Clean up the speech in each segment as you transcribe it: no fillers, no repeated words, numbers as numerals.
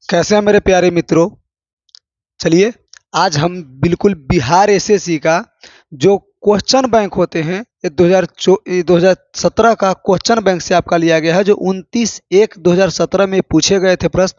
कैसे हैं मेरे प्यारे मित्रों। चलिए आज हम बिल्कुल बिहार एसएससी का जो क्वेश्चन बैंक होते हैं ये 2017 का क्वेश्चन बैंक से आपका लिया गया है। जो 29/1/2017 में पूछे गए थे प्रश्न,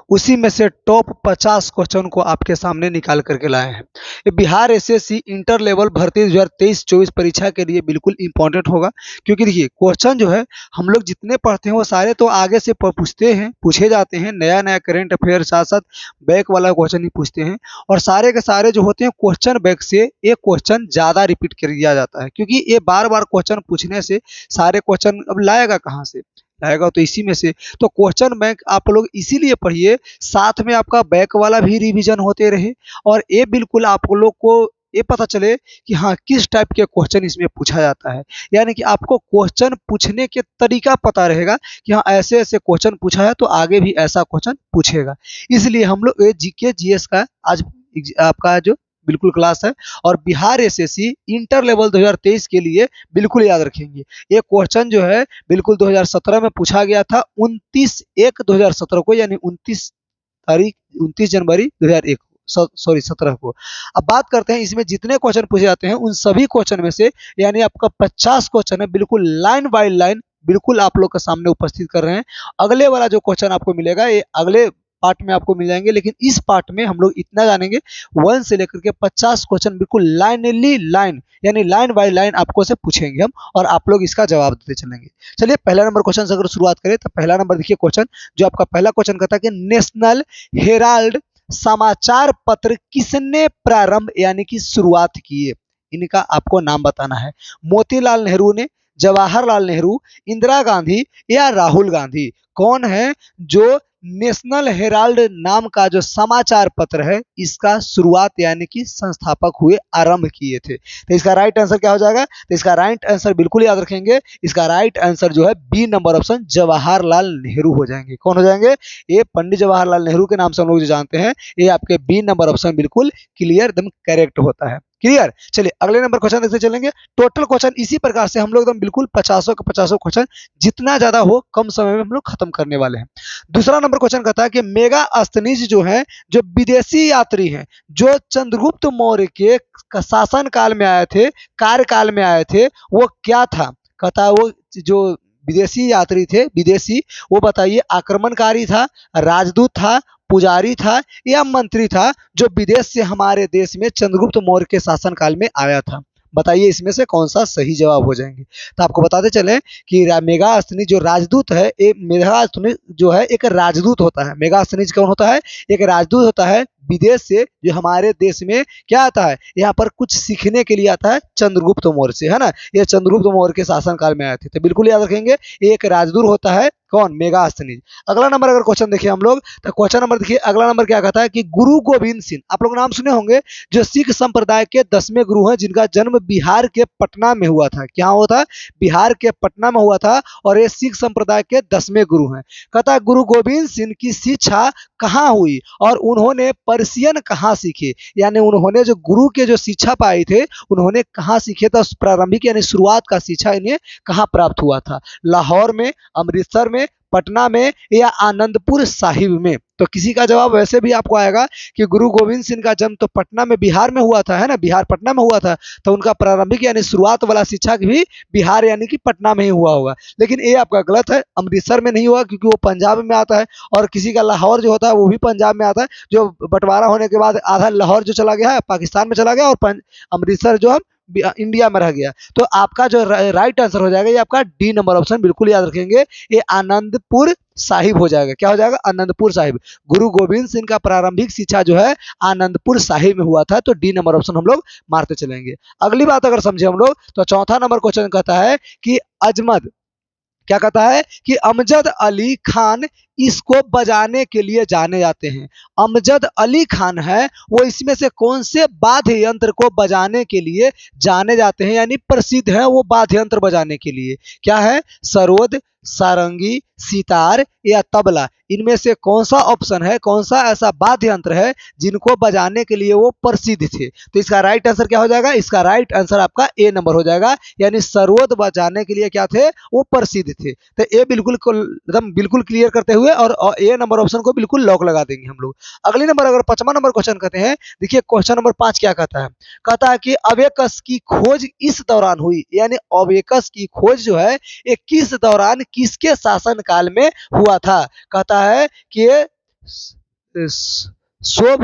उसी में से टॉप 50 क्वेश्चन को आपके सामने निकाल करके लाए हैं। ये बिहार एसएससी इंटर लेवल भर्ती 2023-24 परीक्षा के लिए बिल्कुल इंपॉर्टेंट होगा, क्योंकि देखिए क्वेश्चन जो है हम लोग जितने पढ़ते हैं वो सारे तो आगे से पूछे जाते हैं। नया नया करेंट अफेयर साथ साथ बैक वाला क्वेश्चन ही पूछते हैं, और सारे के सारे जो होते हैं क्वेश्चन बैंक से एक क्वेश्चन ज़्यादा रिपीट कर दिया जाता है, क्योंकि ये बार बार क्वेश्चन पूछने से सारे क्वेश्चन अब लाएगा कहाँ से, लाएगा तो इसी में से। तो क्वेश्चन बैंक आप लोग इसीलिए पढ़िए, साथ में आपका बैक वाला भी रिवीजन होते रहे, और ये बिल्कुल आप लोग को ये पता चले कि हाँ किस टाइप के क्वेश्चन इसमें पूछा जाता है। यानी कि आपको क्वेश्चन पूछने के तरीका पता रहेगा कि हाँ ऐसे ऐसे क्वेश्चन पूछा है तो आगे भी ऐसा क्वेश्चन पूछेगा। इसलिए हम लोग ये जीके जीएस का आज आपका जो बिल्कुल क्लास है, और बिहार एसएससी इंटर लेवल 2023 के लिए बिल्कुल याद रखेंगे। ये क्वेश्चन जो है बिल्कुल 2017 में पूछा गया था, 29/1/2017 को, यानी 29 जनवरी 2001 सॉरी 17 को। अब बात करते हैं इसमें जितने क्वेश्चन पूछे जाते हैं उन सभी क्वेश्चन में से, यानी आपका 50 क्वेश्चन है, बिल्कुल लाइन बाय लाइन बिल्कुल आप लोग के सामने उपस्थित कर रहे हैं। अगले वाला जो क्वेश्चन आपको मिलेगा ये अगले पार्ट में आपको मिल जाएंगे, लेकिन इस पार्ट में हम लोग इतना जानेंगे 1 से लेकर के 50 क्वेश्चन बिल्कुल लाइनली लाइन यानी लाइन बाय लाइन आपको से पूछेंगे हम, और आप लोग इसका जवाब देते चलेंगे। चलिए पहला नंबर क्वेश्चन से अगर शुरुआत करें तो पहला नंबर देखिए क्वेश्चन, जो आपका पहला क्वेश्चन कहता है कि नेशनल हेराल्ड समाचार पत्र किसने प्रारंभ यानी कि शुरुआत की है। इनका आपको नाम बताना है। मोतीलाल नेहरू ने, जवाहरलाल नेहरू, इंदिरा गांधी या राहुल गांधी। कौन है जो नेशनल हेराल्ड नाम का जो समाचार पत्र है इसका शुरुआत यानी कि संस्थापक हुए, आरंभ किए थे। तो इसका राइट आंसर क्या हो जाएगा? तो इसका राइट आंसर बिल्कुल याद रखेंगे, इसका राइट आंसर जो है B number option Jawaharlal Nehru हो जाएंगे। कौन हो जाएंगे? ये पंडित जवाहरलाल नेहरू के नाम से हम लोग जो जानते हैं, ये आपके बी नंबर ऑप्शन बिल्कुल क्लियर एकदम करेक्ट होता है। क्लियर। चलिए अगले नंबर क्वेश्चन देखते चलेंगे। टोटल क्वेश्चन इसी प्रकार से हम लोग एकदम बिल्कुल 50 के 50 क्वेश्चन जितना ज्यादा हो कम समय में हम लोग खत्म करने वाले हैं। दूसरा नंबर क्वेश्चन कहता है कि मेगास्थनीज जो है, जो विदेशी यात्री हैं, जो चंद्रगुप्त मौर्य के शासन काल में आए थे, कार्यकाल में आए थे, वो क्या था? कहता है वो जो विदेशी यात्री थे, विदेशी, वो बताइए आक्रमणकारी था, राजदूत था, पुजारी था या मंत्री था, जो विदेश से हमारे देश में चंद्रगुप्त मौर्य के शासनकाल में आया था। बताइए इसमें से कौन सा सही जवाब हो जाएंगे। तो आपको बताते चले कि मेगास्थनी जो राजदूत है, मेगास्थनी जो है एक राजदूत होता है। मेगास्थनी कौन होता है? एक राजदूत होता है विदेश से, जो हमारे देश में क्या आता है, यहाँ पर कुछ सीखने के लिए आता है चंद्रगुप्त मौर्य से, है ना। ये चंद्रगुप्त मौर्य के शासनकाल में आए थे, तो बिल्कुल याद रखेंगे एक राजदूत होता है कौन? मेगास्थनी। अगला नंबर अगर क्वेश्चन देखिए हम लोग, तो क्वेश्चन नंबर देखिए अगला नंबर क्या कहता है कि गुरु गोविंद सिंह, आप लोग नाम सुने होंगे, जो सिख संप्रदाय के 10वें गुरु हैं, जिनका जन्म बिहार के पटना में हुआ था। क्या हुआ था? बिहार के पटना में हुआ था, और ये सिख संप्रदाय के 10वें गुरु हैं। कहता है गुरु गोविंद सिंह की शिक्षा कहाँ हुई और उन्होंने पर्शियन कहाँ सीखे, यानी उन्होंने जो गुरु के जो शिक्षा पाई थे उन्होंने कहाँ सीखे था, प्रारंभिक यानी शुरुआत का शिक्षा इन्हें कहाँ प्राप्त हुआ था? लाहौर में, अमृतसर में, पटना में या आनंदपुर साहिब में। तो किसी का जवाब वैसे भी आपको आएगा कि गुरु गोविंद सिंह का जन्म तो पटना में, बिहार में हुआ था, है ना, बिहार पटना में हुआ था, तो उनका प्रारंभिक यानी शुरुआत वाला शिक्षा भी बिहार यानी कि पटना में ही हुआ होगा। लेकिन ये आपका गलत है, अमृतसर में नहीं हुआ क्योंकि वो पंजाब में आता है, और किसी का लाहौर जो होता है वो भी पंजाब में आता है, जो बंटवारा होने के बाद आधा लाहौर जो चला गया है पाकिस्तान में चला गया, और अमृतसर जो है इंडिया में रह गया। तो आपका जो राइट आंसर हो जाएगा ये आपका डी नंबर ऑप्शन, बिल्कुल याद रखेंगे, ये आनंदपुर साहिब हो जाएगा। क्या हो जाएगा? आनंदपुर साहिब। गुरु गोविंद सिंह का प्रारंभिक शिक्षा जो है आनंदपुर साहिब में हुआ था, तो डी नंबर ऑप्शन हम लोग मारते चलेंगे। अगली बात अगर समझे हम लोग, तो चौथा नंबर क्वेश्चन कहता है कि अजमद, क्या कहता है कि अमजद अली खान इसको बजाने के लिए जाने जाते हैं। अमजद अली खान है वो इसमें से कौन से वाद्य यंत्र को बजाने के लिए जाने जाते हैं, यानी प्रसिद्ध है वो वाद्य यंत्र बजाने के लिए? क्या है? सरोद, सारंगी, सितार या तबला, इनमें से कौन सा ऑप्शन है, कौन सा ऐसा वाद्य यंत्र है जिनको बजाने के लिए वो प्रसिद्ध थे? तो इसका राइट आंसर क्या हो जाएगा? इसका राइट आंसर आपका ए नंबर हो जाएगा, यानी सरोद बजाने के लिए क्या थे? वो प्रसिद्ध थे। तो ए बिल्कुल एकदम बिल्कुल क्लियर करते हुए और ए नंबर ऑप्शन को बिल्कुल लॉक लगा देंगे हम लोग। अगले नंबर अगर 5वां नंबर क्वेश्चन कहते हैं, देखिए क्वेश्चन नंबर 5 क्या कहता है? कहता है कि अबेकस की खोज इस दौरान हुई, यानी अबेकस की खोज जो है ये किस दौरान किसके शासन काल में हुआ था? कहता है कि ये शोभ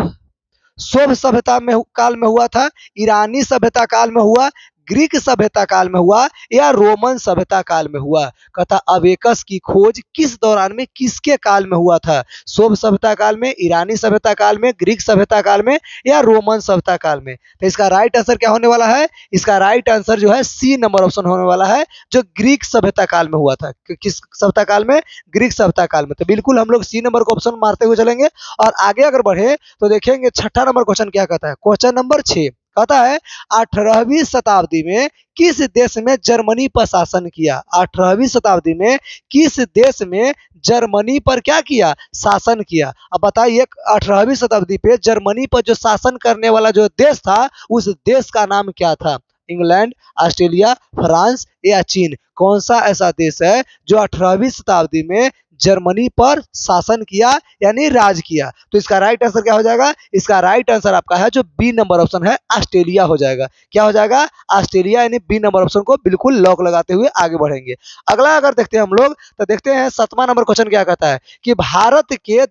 शोभ सभ्यता में काल में हुआ था, ईरानी सभ्यता काल में हुआ, ग्रीक सभ्यता काल में हुआ या रोमन सभ्यता काल में हुआ? कहता अबेकस की खोज किस दौरान में किसके काल में हुआ था? शोभ सभ्यता काल में, ईरानी सभ्यता काल में, ग्रीक सभ्यता काल में या रोमन सभ्यता काल में? तो इसका राइट आंसर क्या होने वाला है? इसका राइट आंसर जो है सी नंबर ऑप्शन होने वाला है, जो ग्रीक सभ्यता काल में हुआ था। किस सभ्यता काल में? ग्रीक सभ्यता काल में। तो बिल्कुल हम लोग सी नंबर को ऑप्शन मारते हुए चलेंगे और आगे अगर बढ़े तो देखेंगे 6ठा नंबर क्वेश्चन क्या कहता है? क्वेश्चन नंबर 6 कहता है 18वीं शताब्दी में किस देश में जर्मनी पर शासन किया? 18वीं शताब्दी में किस देश में जर्मनी पर क्या किया? शासन किया। अब बताइए 18वीं शताब्दी पे जर्मनी पर जो शासन करने वाला जो देश था, उस देश का नाम क्या था? इंग्लैंड, ऑस्ट्रेलिया, फ्रांस या चीन? कौन सा ऐसा देश है जो 18वीं शताब्दी में जर्मनी पर शासन किया यानी राज किया? तो इसका राइट आंसर क्या हो जाएगा? इसका राइट आंसर आपका है जो बी नंबर ऑप्शन है, ऑस्ट्रेलिया हो जाएगा। क्या हो जाएगा? ऑस्ट्रेलिया, यानी बी नंबर ऑप्शन को बिल्कुल लॉक लगाते हुए आगे बढ़ेंगे। अगला अगर देखते हैं हम लोग तो देखते हैं 7वां नंबर क्वेश्चन क्या कहता है कि भारत के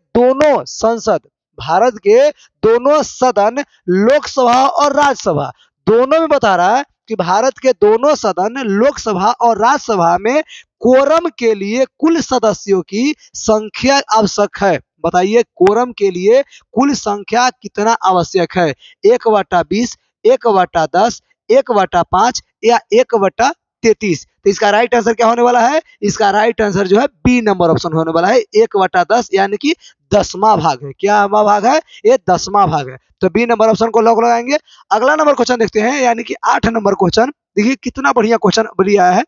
दोनों सदन, लोकसभा और राज्यसभा, दोनों में बता रहा है कि भारत के दोनों सदन, लोकसभा और राज्यसभा में कोरम के लिए कुल सदस्यों की संख्या आवश्यक है। बताइए कोरम के लिए कुल संख्या कितना आवश्यक है? 1/20, 1/10, 1/5 या 1/33? तो इसका राइट आंसर क्या होने वाला है? इसका राइट आंसर जो है बी नंबर ऑप्शन होने वाला है, 1/10, यानी कि 10वां भाग है। क्या भाग है? ये 10वां भाग है। तो बी नंबर ऑप्शन को लॉक लगाएंगे। अगला नंबर क्वेश्चन देखते हैं, यानी कि 8 नंबर क्वेश्चन। देखिए कितना बढ़िया क्वेश्चन बड़ी आया है।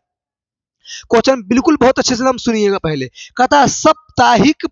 क्वेश्चन बिल्कुल बहुत अच्छे से हम सुनिएगा पहले। कहता है साप्ताहिक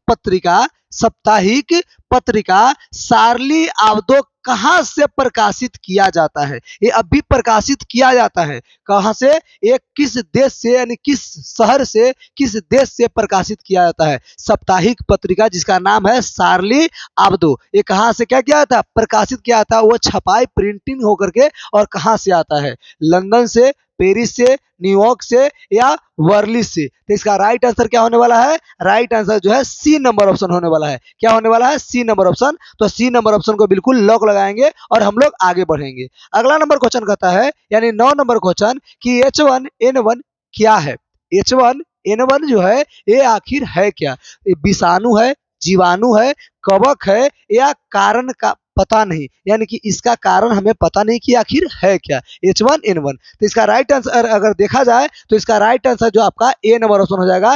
पत्रिका शार्ली एब्दो कहां से प्रकाशित किया जाता है? ये अभी प्रकाशित किया जाता है कहां से? ये किस देश से, यानी किस शहर से, किस देश से प्रकाशित किया जाता है? साप्ताहिक पत्रिका जिसका नाम है शार्ली एब्दो, ये कहां से क्या किया जाता है? प्रकाशित किया जाता है। वो छपाई प्रिंटिंग होकर के और कहां से आता है? लंदन से, पेरिस से, न्यूयॉर्क से या वर्ली से? तो इसका राइट आंसर क्या होने वाला है? राइट आंसर जो है सी नंबर ऑप्शन होने वाला है। क्या होने वाला है? C number option. तो सी नंबर ऑप्शन को बिल्कुल लॉक लगाएंगे और हम लोग आगे बढ़ेंगे। अगला नंबर क्वेश्चन कहता है, यानी 9 नंबर क्वेश्चन, कि H1N1 क्या है? H1N1 जो है ये आखिर है क्या? ये विषाणु है, जीवाणु है, कवक है या कारण का पता नहीं, यानी कि इसका कारण हमें पता नहीं कि आखिर है क्या H1N1। तो इसका राइट आंसर अगर देखा जाए तो इसका राइट आंसर जो आपका ए नंबर ऑप्शन हो जाएगा,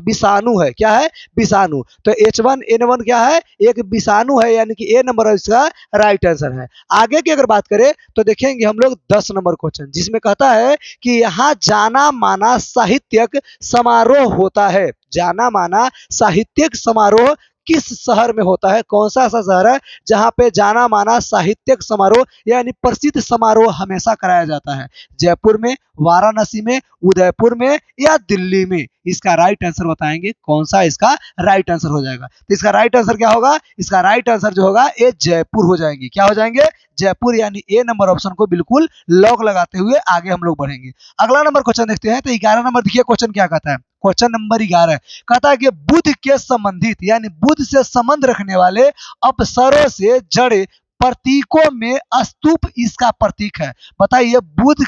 विषाणु है। क्या है? विषाणु। तो H1N1 क्या है? एक विषाणु है, यानी कि ए नंबर इसका राइट आंसर है। आगे की अगर बात करें तो देखेंगे हम लोग 10 नंबर क्वेश्चन, जिसमें कहता है कि यहाँ जाना माना साहित्यिक समारोह होता है। जाना माना साहित्यिक समारोह किस शहर में होता है? कौन सा ऐसा शहर है जहां पे जाना माना साहित्यिक समारोह यानी प्रसिद्ध समारोह हमेशा कराया जाता है? जयपुर में, वाराणसी में, उदयपुर में या दिल्ली में? इसका राइट आंसर बताएंगे कौन सा इसका राइट आंसर हो जाएगा। तो इसका राइट आंसर क्या होगा? इसका राइट आंसर जो होगा ये जयपुर हो जाएंगे। क्या हो जाएंगे? जयपुर, यानी ए नंबर ऑप्शन को बिल्कुल लॉक लगाते हुए आगे हम लोग बढ़ेंगे। अगला नंबर क्वेश्चन देखते हैं। तो 11 नंबर देखिए क्वेश्चन क्या कहता है। क्वेश्चन नंबर 11 कहता है कि बुध के संबंधित, यानी बुध से संबंध रखने वाले अप्सरों से जड़े प्रतीकों में स्तूप इसका प्रतीक है। बताइए बुध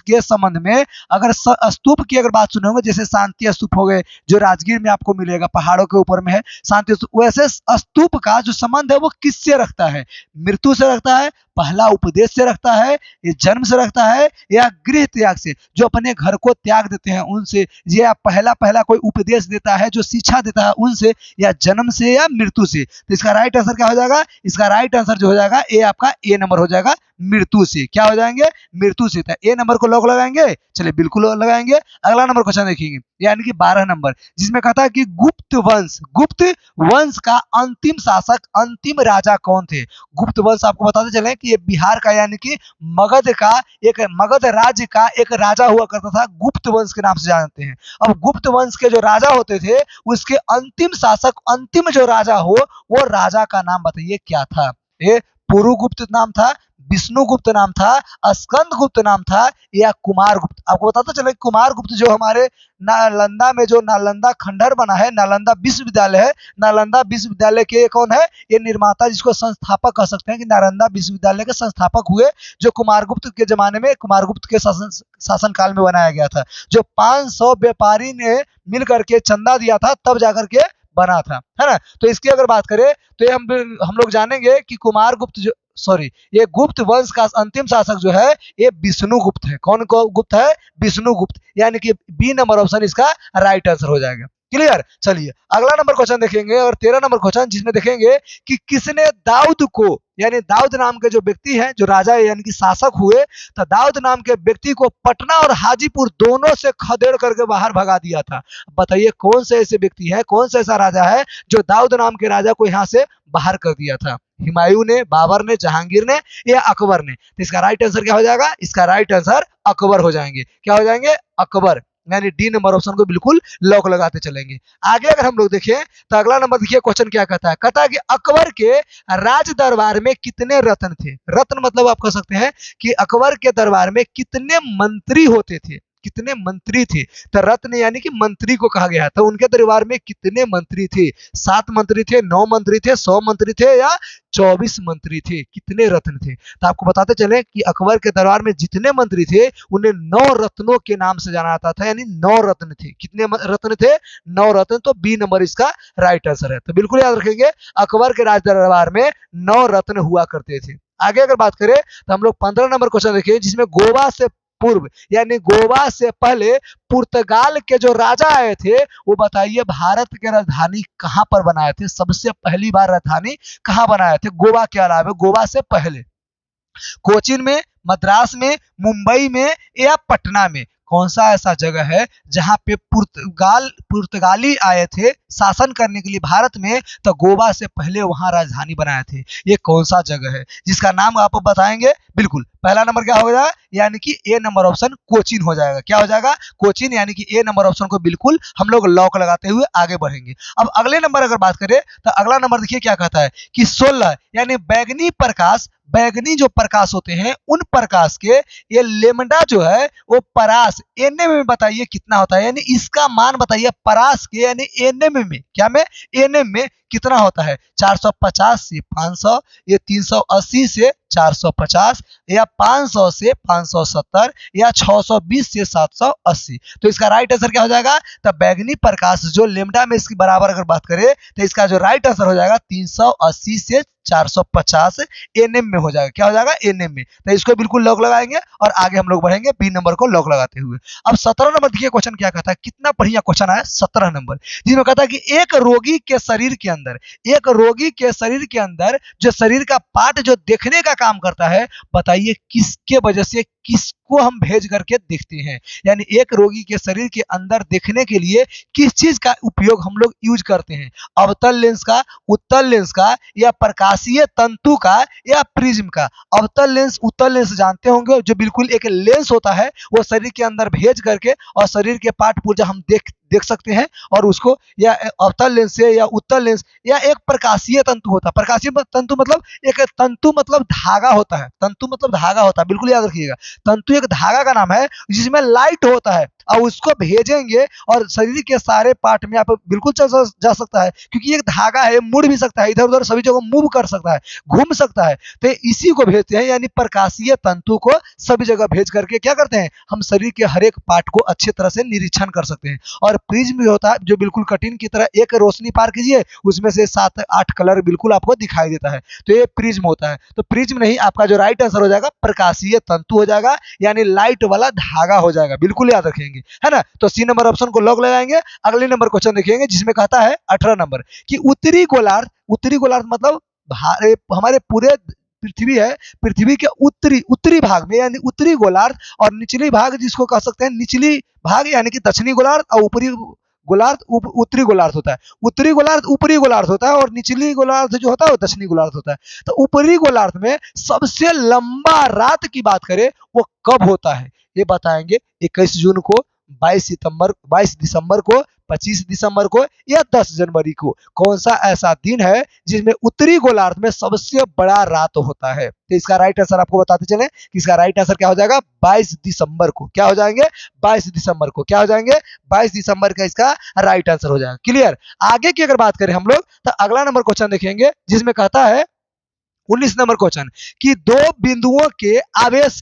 के संबंध में अगर स्तूप की अगर बात सुने होंगे, जैसे शांति स्तूप हो गए जो राजगीर में आपको मिलेगा, पहाड़ों के ऊपर में है शांति स्तूप, वैसे स्तूप का जो संबंध है वो किससे रखता है? मृत्यु से रखता है, पहला उपदेश से रखता है, ये जन्म से रखता है या गृह त्याग से, जो अपने घर को त्याग देते हैं उनसे, या पहला कोई उपदेश देता है जो शिक्षा देता है उनसे, या जन्म से या मृत्यु से? तो इसका राइट आंसर क्या हो जाएगा? इसका राइट आंसर जो हो जाएगा ये आपका ए नंबर हो जाएगा, मृत्यु से। क्या हो जाएंगे? मृत्यु से। ए नंबर को लॉक लगाएंगे, चलिए बिल्कुल लगाएंगे। अगला नंबर क्वेश्चन देखेंगे, यानी कि 12 नंबर, जिसमें कहता है कि गुप्त वंश का अंतिम शासक, अंतिम राजा कौन थे? गुप्त वंश आपको बताते चले कि ये बिहार का यानी कि मगध राज्य का एक राजा हुआ करता था, गुप्त वंश के नाम से जानते हैं। अब गुप्त वंश के जो राजा होते थे उसके अंतिम शासक, अंतिम जो राजा हो, वो राजा का नाम बताइए क्या था? ये पुरुगुप्त नाम था, विष्णुगुप्त नाम था, स्कंदगुप्त नाम था, या कुमारगुप्त? आपको बताता चले कुमारगुप्त जो हमारे नालंदा में जो नालंदा खंडहर बना है, नालंदा विश्वविद्यालय है, नालंदा विश्वविद्यालय के कौन है? ये निर्माता, जिसको संस्थापक कह सकते हैं कि नालंदा विश्वविद्यालय के संस्थापक हुए, जो कुमारगुप्त के जमाने में, कुमारगुप्त के शासन काल में बनाया गया था, जो 500 व्यापारी ने मिल करके चंदा दिया था, तब जाकर के बना था, है ना। तो इसकी अगर बात करें तो ये हम लोग जानेंगे कि कुमारगुप्त जो ये गुप्त वंश का अंतिम शासक जो है ये विष्णुगुप्त है। कौन को गुप्त है? विष्णुगुप्त, यानी कि बी नंबर ऑप्शन इसका राइट आंसर हो जाएगा। क्लियर? चलिए अगला नंबर क्वेश्चन देखेंगे, और 13 नंबर क्वेश्चन, जिसमें देखेंगे कि किसने दाऊद को, यानी दाऊद नाम के जो व्यक्ति हैं, जो राजा यानी कि शासक हुए, तो दाऊद नाम के व्यक्ति को पटना और हाजीपुर दोनों से खदेड़ करके बाहर भगा दिया था। बताइए कौन से ऐसे व्यक्ति है, कौन सा ऐसा राजा है जो दाऊद नाम के राजा को यहाँ से बाहर कर दिया था? हुमायूं ने, बाबर ने, जहांगीर ने, या अकबर ने? तो इसका राइट आंसर क्या हो जाएगा? इसका राइट आंसर अकबर हो जाएंगे। क्या हो जाएंगे? अकबर, यानी डी नंबर ऑप्शन को बिल्कुल लॉक लगाते चलेंगे। आगे अगर हम लोग देखें तो अगला नंबर देखिए, क्वेश्चन क्या कहता है? कहता है कि अकबर के राज दरबार में कितने रत्न थे? रत्न मतलब आप कह सकते हैं कि अकबर के दरबार में कितने मंत्री होते थे, कितने मंत्री थे? तो रत्न यानी कि मंत्री को कहा गया, तो उनके दरबार में कितने मंत्री थे? 7 मंत्री थे, 9 मंत्री थे, 100 मंत्री थे, या 24 मंत्री थे? कितने रत्न थे? तो आपको बताते चले कि अकबर के दरबार में जितने मंत्री थे उन्हें 9 रत्नों के नाम से जाना जाता था, यानी 9 रत्न थे। कितने रत्न थे? 9 रत्न। तो बी नंबर इसका राइट आंसर है। तो बिल्कुल याद रखेंगे, अकबर के राज दरबार में 9 रत्न हुआ करते थे। आगे अगर बात करें तो हम लोग 15 नंबर क्वेश्चन देखिए, जिसमें गोवा से पूर्व यानी गोवा से पहले पुर्तगाल के जो राजा आए थे, वो बताइए भारत के राजधानी कहां पर बनाए थे? सबसे पहली बार राजधानी कहां बनाए थे गोवा के अलावा, गोवा से पहले? कोचीन में, मद्रास में, मुंबई में, या पटना में? कौन सा ऐसा जगह है जहां पे पुर्तगाली आए थे शासन करने के लिए भारत में, तो गोवा से पहले वहां राजधानी बनाए थे? ये कौन सा जगह है जिसका नाम आप बताएंगे? बिल्कुल पहला नंबर क्या हो जाएगा? यानी कि ए नंबर ऑप्शन कोचीन हो जाएगा। क्या हो जाएगा? कोचीन, यानी कि ए नंबर ऑप्शन को बिल्कुल हम लोग लॉक लगाते हुए आगे बढ़ेंगे। अब अगले नंबर अगर बात करें तो अगला नंबर देखिए क्या कहता है कि 16 यानी बैगनी प्रकाश, बैगनी जो प्रकाश होते हैं उन प्रकाश के ये लेमडा जो है वो परास एनएम में बताइए कितना होता है? यानी इसका मान बताइए परास के, यानी एनएम में, क्या में? एनएम में कितना होता है? 450 से 500, ये 380 से 450, या 500 से 570, या 620 से 780? तो इसका राइट आंसर क्या हो जाएगा? तो बैगनी प्रकाश जो लेमडा में इसकी बराबर अगर बात करें तो इसका जो राइट आंसर हो जाएगा 380 से 450 एनएम में हो जाएगा। क्या हो जाएगा? एनएम में। तो इसको बिल्कुल लॉक लगाएंगे और आगे हम लोग बढ़ेंगे बी नंबर को लॉक लगाते हुए। अब 17 नंबर देखिए क्वेश्चन क्या कहता है, कितना बढ़िया क्वेश्चन आया 17 नंबर, जिसमें कहता है कि एक रोगी के शरीर के अंदर, एक रोगी के शरीर के अंदर जो शरीर का पार्ट जो देखने का काम करता है, बताइए किसके वजह से, किसको हम भेज करके देखते हैं? यानी एक रोगी के शरीर के अंदर देखने के लिए किस चीज का उपयोग हम लोग यूज करते हैं? अवतल लेंस का, उत्तल लेंस का, या प्रकाशीय तंतु का, या प्रिज्म का? अवतल लेंस, उत्तल लेंस जानते होंगे, जो बिल्कुल एक लेंस होता है वो शरीर के अंदर भेज करके और शरीर के पार्ट पुर्जा हम देख सकते हैं, और उसको या अवतल लेंस से या उत्तल लेंस, या एक प्रकाशीय तंतु होता है। प्रकाशीय तंतु मतलब एक तंतु मतलब धागा होता है, तंतु मतलब धागा होता है, बिल्कुल याद रखिएगा। तंतु एक धागा का नाम है जिसमें लाइट होता है, और उसको भेजेंगे और शरीर के सारे पार्ट में आप बिल्कुल जा सकता है, क्योंकि एक धागा है, मुड़ भी सकता है, इधर उधर सभी जगह मूव कर सकता है, घूम सकता है। तो इसी को भेजते हैं, यानी प्रकाशीय तंतु को सभी जगह भेज करके क्या करते हैं, हम शरीर के हर एक पार्ट को अच्छे तरह से निरीक्षण कर सकते हैं। और प्रिज्म भी होता है जो बिल्कुल कटिंग की तरह एक रोशनी पार कीजिए, उसमें से 7-8 कलर बिल्कुल आपको दिखाई देता है, तो ये प्रिज्म होता है। तो प्रिज्म नहीं, आपका जो राइट आंसर हो जाएगा प्रकाशीय तंतु हो जाएगा, यानी लाइट वाला धागा हो जाएगा, बिल्कुल याद रखेंगे, है ना। तो सी नंबर ऑप्शन को लॉक लगाएंगे। अगले नंबर क्वेश्चन देखेंगे जिसमें कहता है 18 नंबर कि उत्तरी गोलार्ध, उत्तरी गोलार्ध मतलब हमारे पूरे पृथ्वी है, पृथ्वी के उत्तरी उत्तरी भाग में यानी उत्तरी गोलार्ध, और निचली भाग जिसको कह सकते हैं निचली भाग यानी कि दक्षिणी गोलार्ध, और ऊपरी गोलार्ध उत्तरी गोलार्ध होता है। उत्तरी गोलार्ध ऊपरी गोलार्ध होता है और निचली गोलार्ध जो होता है वो दक्षिणी गोलार्ध होता है। तो ऊपरी गोलार्ध में सबसे लंबा रात की बात करें वो कब होता है, ये बताएंगे 21 जून को, 22 दिसंबर को, 25 दिसंबर को या 10 जनवरी को। कौन सा ऐसा दिन है जिसमें उत्तरी गोलार्ध में सबसे बड़ा रात होता है? तो इसका राइट आंसर आपको बताते चले कि इसका राइट आंसर क्या हो जाएगा, 22 दिसंबर को। क्या हो जाएंगे, 22 दिसंबर को। क्या हो जाएंगे, 22 दिसंबर का इसका राइट आंसर हो जाएगा। क्लियर। आगे की अगर बात करें हम लोग तो अगला नंबर क्वेश्चन देखेंगे जिसमें कहता है 19 नंबर क्वेश्चन कि दो बिंदुओं के आवेश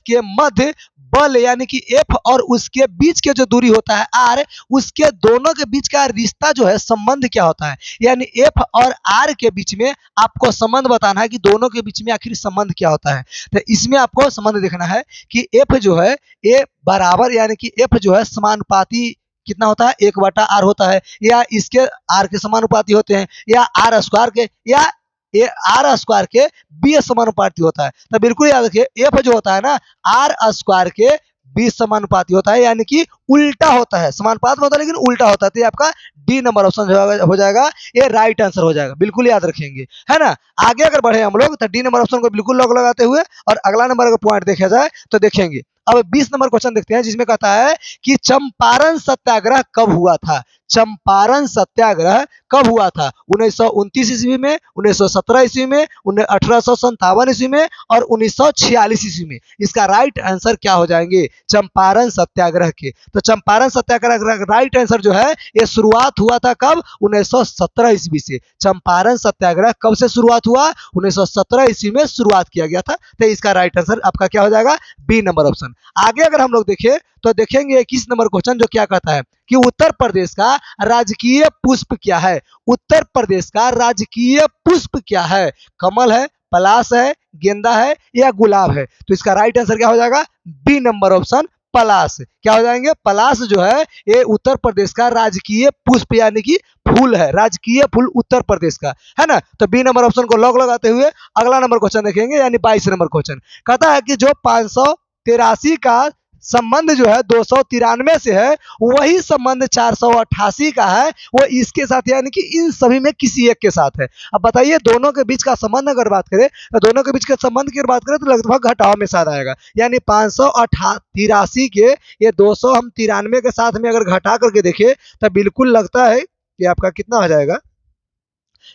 के मध्य बल यानी कि F और उसके बीच के जो दूरी होता है R, उसके दोनों के बीच का रिश्ता जो है संबंध क्या होता है? यानी F और R के बीच में आपको संबंध बताना है कि दोनों के बीच में आखिर संबंध क्या होता है। तो इसमें आपको संबंध देखना है कि F जो है A बराबर यानी कि F जो है समानुपाती कितना होता है, 1/r होता है, या इसके r के समानुपाती होते हैं, या r स्क्वायर के, या आर स्क्वायर के बी समानुपाती होता है। तो बिल्कुल याद रखिए एफ जो होता है ना आर स्क्वायर के बी समानुपाती होता है, यानी कि उल्टा होता है, समानुपात होता है लेकिन उल्टा होता है। तो ये आपका डी नंबर ऑप्शन हो जाएगा, ये राइट आंसर हो जाएगा, बिल्कुल याद रखेंगे, है ना। आगे अगर बढ़े हम लोग तो डी नंबर ऑप्शन को बिल्कुल लॉक लगाते हुए और अगला नंबर अगर पॉइंट देखा जाए तो देखेंगे। अब 20 नंबर क्वेश्चन देखते हैं जिसमें कहता है कि चंपारण सत्याग्रह कब हुआ था? चंपारण सत्याग्रह कब हुआ था? 1929 ईस्वी में, 1917 ईस्वी में, 1857 ईस्वी में और 1946 ईस्वी में। इसका राइट आंसर क्या हो जाएंगे चंपारण सत्याग्रह के? तो चंपारण सत्याग्रह का राइट आंसर जो है ये शुरुआत हुआ था कब? 1917 ईस्वी से। चंपारण सत्याग्रह कब से शुरुआत हुआ? 1917 ईस्वी में शुरुआत किया गया था। तो इसका राइट आंसर आपका क्या हो जाएगा? B number option. आगे अगर हम लोग देखें तो देखेंगे 21 नंबर क्वेश्चन जो क्या कहता है कि उत्तर प्रदेश का राजकीय पुष्प क्या है? उत्तर प्रदेश का राजकीय पुष्प क्या है? कमल है, पलाश है, गेंदा है या गुलाब है? तो इसका राइट आंसर क्या हो जाएगा? बी नंबर ऑप्शन पलाश। क्या हो जाएंगे? पलाश जो है ये उत्तर प्रदेश का राजकीय पुष्प यानी कि फूल है, राजकीय फूल उत्तर प्रदेश का, है ना। तो बी नंबर ऑप्शन को लॉक लगाते हुए अगला नंबर क्वेश्चन देखेंगे यानी 22 नंबर क्वेश्चन कहता है कि जो 583 का संबंध जो है 293 से है वही संबंध 488 का है वो इसके साथ यानी कि इन सभी में किसी एक के साथ है। अब बताइए दोनों के बीच का संबंध अगर बात करें तो दोनों के बीच के संबंध की बात करें तो लगभग घटाव में साथ आएगा, यानी 583 के ये 200 हम 93 के साथ में अगर घटा करके देखें तो बिल्कुल लगता है कि आपका कितना हो जाएगा,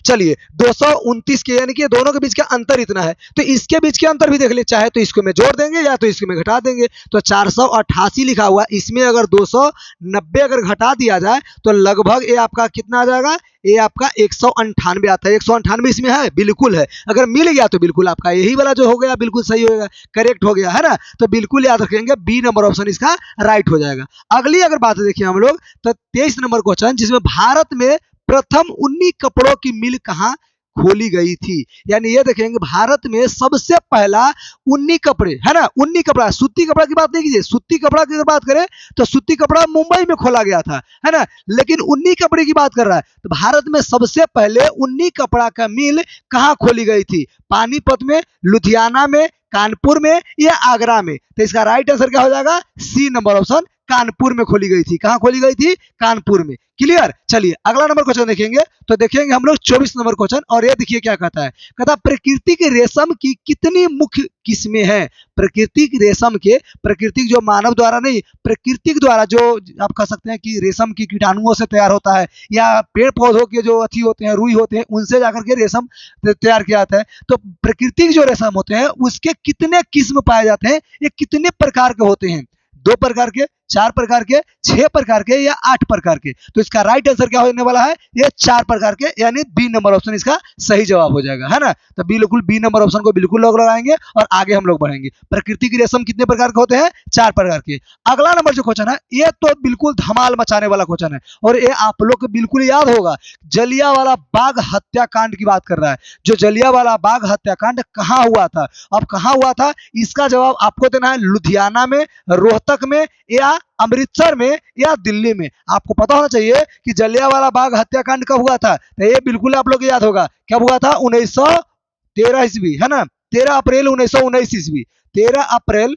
चलिए 229 के, यानी कि दोनों के बीच का अंतर इतना है तो इसके बीच के अंतर भी देख ले, चाहे तो इसको में जोड़ देंगे या तो इसको में घटा देंगे। तो 488 लिखा हुआ, इसमें अगर 290 अगर घटा दिया जाए तो लगभग ये आपका कितना आ जाएगा? ये आपका 198 आता है। 198 इसमें है, बिल्कुल है। अगर मिल गया तो बिल्कुल आपका यही वाला जो हो गया बिल्कुल सही होगा, करेक्ट हो गया, है ना। तो बिल्कुल याद रखेंगे बी नंबर ऑप्शन इसका राइट हो जाएगा। अगली अगर बात देखिए हम लोग तो 23 नंबर क्वेश्चन जिसमें भारत में प्रथम उन्नी कपड़ों की मिल कहाँ खोली गई थी? यानी ये देखेंगे भारत में सबसे पहला उन्नी कपड़े, है ना, उन्नी कपड़ा, सूती कपड़ा की बात नहीं कीजिए, सूती कपड़ा की बात करें तो सूती कपड़ा मुंबई में खोला गया था, है ना, लेकिन उन्नी कपड़े की बात कर रहा है तो भारत में सबसे पहले उन्नी कपड़ा का मिल कहाँ खोली गई थी? पानीपत में, लुधियाना में, कानपुर में या आगरा में? तो इसका राइट आंसर क्या हो जाएगा? सी नंबर ऑप्शन, कानपुर में खोली गई थी। कहां खोली गई थी? कानपुर में। क्लियर। चलिए अगला नंबर क्वेश्चन देखेंगे तो देखेंगे हम लोग 24 नंबर क्वेश्चन, और ये देखिए क्या कहता है, कहता प्रकृति के रेशम की कितनी मुख्य किस्में हैं? प्राकृतिक रेशम के, प्राकृतिक जो मानव द्वारा नहीं, प्राकृतिक द्वारा जो आप कह सकते हैं कि रेशम की कीटाणुओं से तैयार होता है या पेड़ पौधों के जो अथी होते हैं, रुई होते हैं, उनसे जाकर के रेशम तैयार किया जाता है। तो प्राकृतिक जो रेशम होते हैं उसके कितने किस्म पाए जाते हैं? ये कितने प्रकार के होते हैं? 2 प्रकार के, 4 प्रकार के, 6 प्रकार के या 8 प्रकार के? तो इसका राइट आंसर क्या होने वाला है? ये 4 प्रकार के, यानी बी नंबर ऑप्शन इसका सही जवाब हो जाएगा, है ना। तो बिल्कुल बी नंबर ऑप्शन को बिल्कुल लॉक लगाएंगे और आगे हम लोग बढ़ेंगे। प्रकृति की रेशम कितने प्रकार के होते हैं? 4 प्रकार के। अगला नंबर जो क्वेश्चन है ये तो बिल्कुल धमाल मचाने वाला क्वेश्चन है और ये आप लोग को बिल्कुल याद होगा, जलियांवाला बाग हत्याकांड की बात कर रहा है। जो जलियांवाला बाग हत्याकांड कहाँ हुआ था? अब कहाँ हुआ था इसका जवाब आपको देना है, लुधियाना में, रोहतक में या अमृतसर में या दिल्ली में। आपको पता होना चाहिए कि जलियांवाला बाग हत्याकांड कब हुआ था, तो ये बिल्कुल आप लोग याद होगा, कब हुआ था? 13 ईस्वी है ना, 13 अप्रैल 1919 ईस्वी, 13 अप्रैल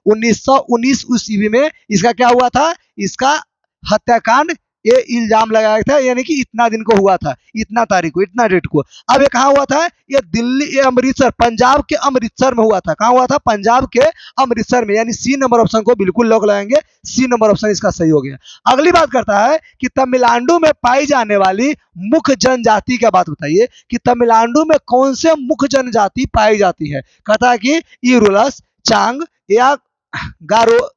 1919 ईस्वी में इसका क्या हुआ था, इसका हत्याकांड ये इल्जाम लगाया था, यानी कि इतना दिन को हुआ था, इतना तारीख को, इतना डेट को। अब ये कहाँ हुआ था, ये दिल्ली, ये अमृतसर, पंजाब के अमृतसर में हुआ था। कहाँ हुआ था, पंजाब के अमृतसर में, यानी सी नंबर ऑप्शन को बिल्कुल लॉक लगाएंगे, सी नंबर ऑप्शन इसका सही हो गया। अगली बात करता है कि तमिलनाडु में पाई जाने वाली मुख्य जनजाति का बात बताइए कि तमिलनाडु में कौन से मुख्य जनजाति पाई जाती है। कहता है कि इरुलस, चांग या गारो,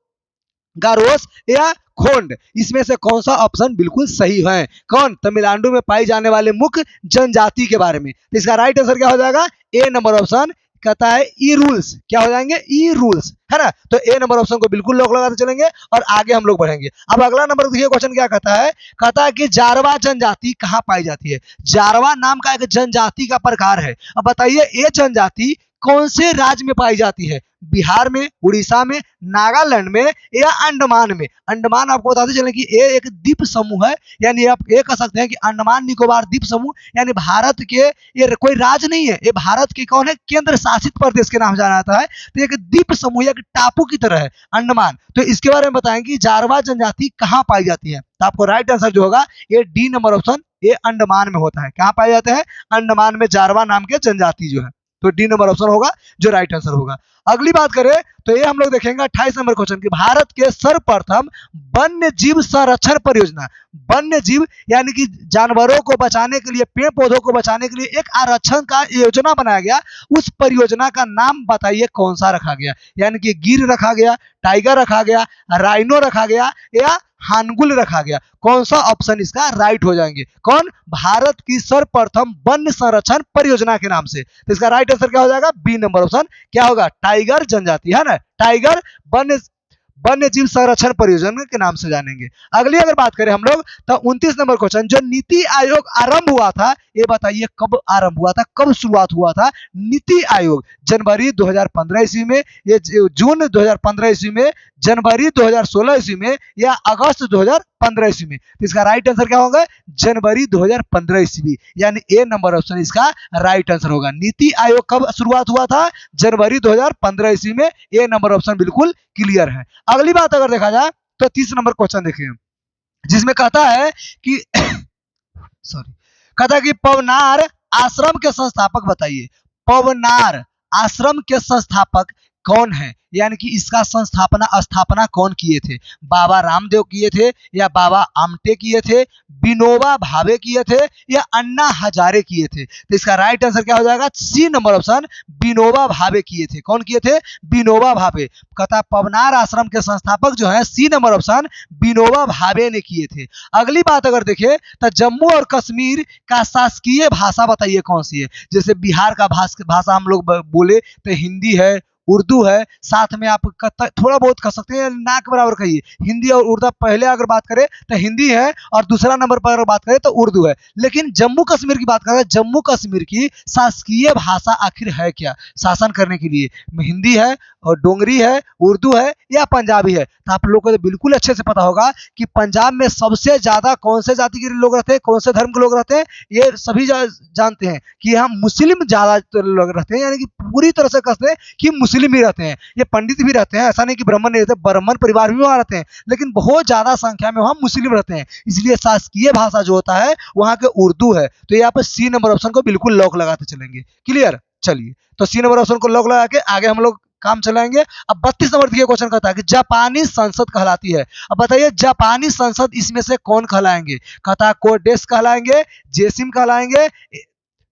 गारोस या खोंड, इसमें से कौन सा ऑप्शन बिल्कुल सही है। कौन, तमिलनाडु में पाई जाने वाले मुख्य जनजाति के बारे में। तो इसका राइट आंसर क्या हो जाएगा, ए नंबर ऑप्शन। कहता है ई रूल्स, क्या हो जाएंगे, ई रूल्स, है ना। तो ए नंबर ऑप्शन को बिल्कुल लॉक लगाते चलेंगे और आगे हम लोग बढ़ेंगे। अब अगला नंबर देखिए, क्वेश्चन क्या कहता है, कहता है कि जारवा जनजाति कहाँ पाई जाती है। जारवा नाम का एक जनजाति का प्रकार है। अब बताइए ये जनजाति कौन से राज्य में पाई जाती है, बिहार में, उड़ीसा में, नागालैंड में या अंडमान में। अंडमान आपको बताते चलें कि ये एक द्वीप समूह है, यानी आप ये कह सकते हैं कि अंडमान निकोबार द्वीप समूह, यानी भारत के, ये कोई राज्य नहीं है, ये भारत के कौन है, केंद्र शासित प्रदेश के नाम जाना जाता है। तो एक द्वीप समूह, एक टापू की तरह है अंडमान। तो इसके बारे में बताएंगे जारवा जनजाति कहाँ पाई जाती है। तो आपको राइट आंसर जो होगा ये डी नंबर ऑप्शन, ये अंडमान में होता है। कहाँ पाए जाते हैं, अंडमान में जारवा नाम के जनजाति जो है। तो डी नंबर ऑप्शन होगा जो राइट आंसर होगा। अगली बात करें तो ये हम लोग देखेंगे 28 नंबर क्वेश्चन की, भारत के सर्वप्रथम वन्य जीव संरक्षण परियोजना। वन्य जीव यानी कि जानवरों को बचाने के लिए, पेड़ पौधों को बचाने के लिए एक आरक्षण का योजना बनाया गया। उस परियोजना का नाम बताइए कौन सा रखा गया, यानी कि गिर रखा गया, टाइगर रखा गया, राइनो रखा गया या हानगुल रखा गया। कौन सा ऑप्शन इसका राइट हो जाएंगे, कौन, भारत की सर्वप्रथम वन्य संरक्षण परियोजना के नाम से। तो इसका राइट आंसर क्या हो जाएगा, बी नंबर ऑप्शन क्या होगा, टाइगर जनजाति, है ना, टाइगर वन्य जीव संरक्षण परियोजना के नाम से जानेंगे। अगली अगर बात करें हम लोग तो 29 नंबर क्वेश्चन, जो नीति आयोग आरंभ हुआ था, ये बताइए कब आरंभ हुआ था, कब शुरुआत हुआ था नीति आयोग। जनवरी 2015 ईस्वी में, ये जून 2015 ईस्वी में, जनवरी 2016 ईस्वी में या अगस्त 2015 ईस्वी में। तो इसका राइट आंसर क्या होगा, जनवरी 2015 ईस्वी, यानी ए नंबर ऑप्शन इसका राइट आंसर होगा। नीति आयोग कब शुरुआत हुआ था, जनवरी 2015 ईस्वी में, ए नंबर ऑप्शन बिल्कुल क्लियर है। अगली बात अगर देखा जाए तो 30 नंबर क्वेश्चन देखिए, जिसमें कहता है कि सॉरी, कहता है कि पवनार आश्रम के संस्थापक बताइए। पवनार आश्रम के संस्थापक कौन है, यानी कि इसका स्थापना कौन किए थे, बाबा रामदेव किए थे या बाबा आमटे किए थे, विनोबा भावे किए थे या अन्ना हजारे किए थे। तो इसका राइट आंसर क्या हो जाएगा, सी नंबर ऑप्शन, विनोबा भावे किए थे। कौन किए थे, विनोबा भावे। कहता पवनार आश्रम के संस्थापक जो है, C number option, Vinoba Bhave ने किए थे। अगली बात अगर देखें तो जम्मू और कश्मीर का शासकीय भाषा बताइए कौन सी है। जैसे बिहार का भाषा हम लोग बोले तो हिंदी है, उर्दू है, साथ में आप थोड़ा बहुत कह सकते हैं, ना के बराबर कहिए। हिंदी और उर्दू पहले अगर बात करें तो हिंदी है और दूसरा नंबर पर अगर बात करें तो उर्दू है। लेकिन जम्मू कश्मीर की बात करें, जम्मू कश्मीर की शासकीय भाषा आखिर है क्या, शासन करने के लिए हिंदी है और डोंगरी है, उर्दू है या पंजाबी है। तो आप लोगों को तो बिल्कुल अच्छे से पता होगा कि पंजाब में सबसे ज्यादा कौन से जाति के लोग रहते हैं, कौन से धर्म के लोग रहते हैं, ये सभी जानते हैं कि यहाँ मुस्लिम ज्यादा लोग रहते हैं, यानी कि पूरी तरह से कहते हैं कि मुस्लिम भी रहते हैं। ये पंडित भी रहते हैं, ऐसा नहीं कि ब्राह्मण नहीं रहते, ब्राह्मण परिवार भी वहाँ रहते हैं, लेकिन बहुत ज्यादा संख्या में वहाँ मुस्लिम रहते हैं। इसलिए शासकीय भाषा जो होता है वहाँ के उर्दू है। तो यहाँ पर सी नंबर ऑप्शन को बिल्कुल लॉक लगाते चलेंगे। क्लियर, चलिए तो सी नंबर ऑप्शन को लॉक लगा के आगे हम लोग काम चलाएंगे। अब 32 नंबर देखिए, क्वेश्चन कहता है कि जापानी संसद कहलाती है। अब बताइए जापानी संसद इसमें से कौन कहलाएंगे। कहता है कोडेस कहलाएंगे, जेसिम कहलाएंगे,